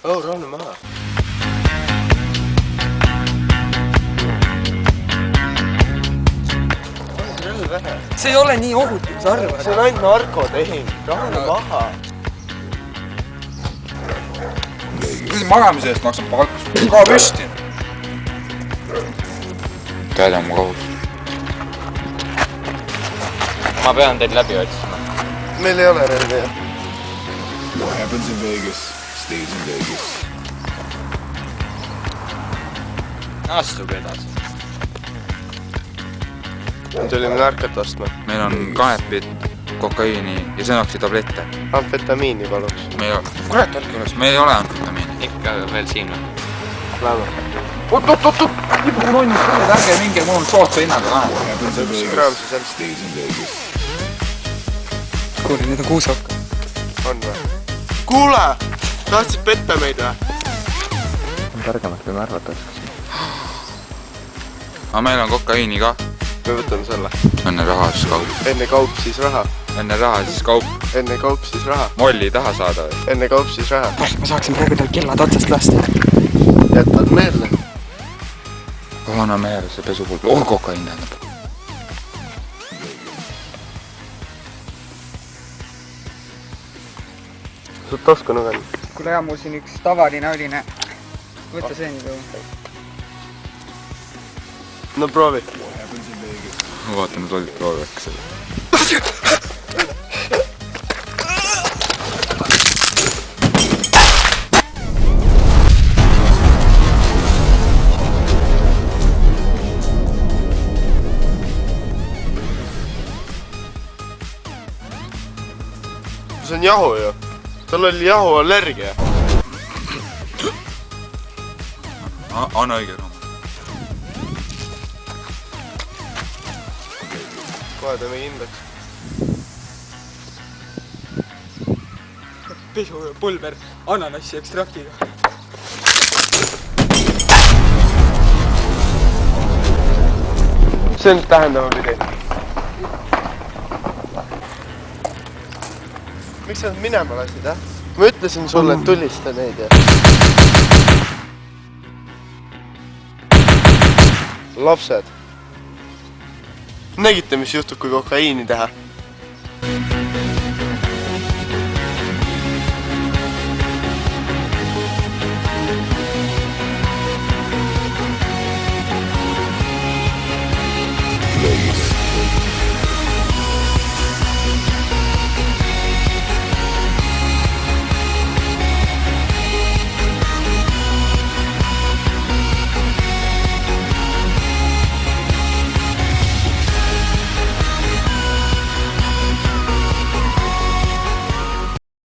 Oh, rahune maha. See ei ole nii ohutu, sa arvad. See on ainult narkotehing. Rahune maha. Magamise eest maksab palk. Ka püsti. Tead on mu kohus. Ma pean teid läbi otsima. Meil ei ole relvi. What happens in Vegas stays in Vegas. Astuge edasi. Tulime narkot ostma. Meil on kanepit, kokaiini ja sõnaksi tablette. Amfetamiini paluks. Kurat, ärge üles, meil ei ole amfetamiini. Ikka veel siin on. Lähme. Oot! Mul on ärge minge, mul on sootsa hinnaga kanep. What happens in Vegas stays in Vegas. Kuule, need on kuusakka. On või? Kuule! Tahtsid petta meid või? On targemad, kui me arvata oskasime. Aga meil on kokaiini ka. Me võtame selle. Enne raha, siis kaup. Enne kaup, siis raha. Enne raha, siis kaup. Enne kaup, siis raha. Molli taha saada või? Enne kaup, siis raha. Ma saaksin praegu tal kellad otsast lasta. Jätad meelde. Vana meher, see pesupulp. Kokaiin tähendab. Sul tasku nõgen. Kuule mul siin üks tavaline oline. Võta see nii tõu. No proovi. Ma vaatan, et olid proovi äkki selle. See on jahu ju. Tal oli jahu allergia. Anna õige raam. Kohe teeme kindlaks. Pesupulber ananassi ekstraktiga. See on tähendama pidi. Miks sa nad minema lasid, jah? Ma ütlesin sulle, et tulista neid ja... Lapsed. Nägite, mis juhtub, kui kokaiini teha?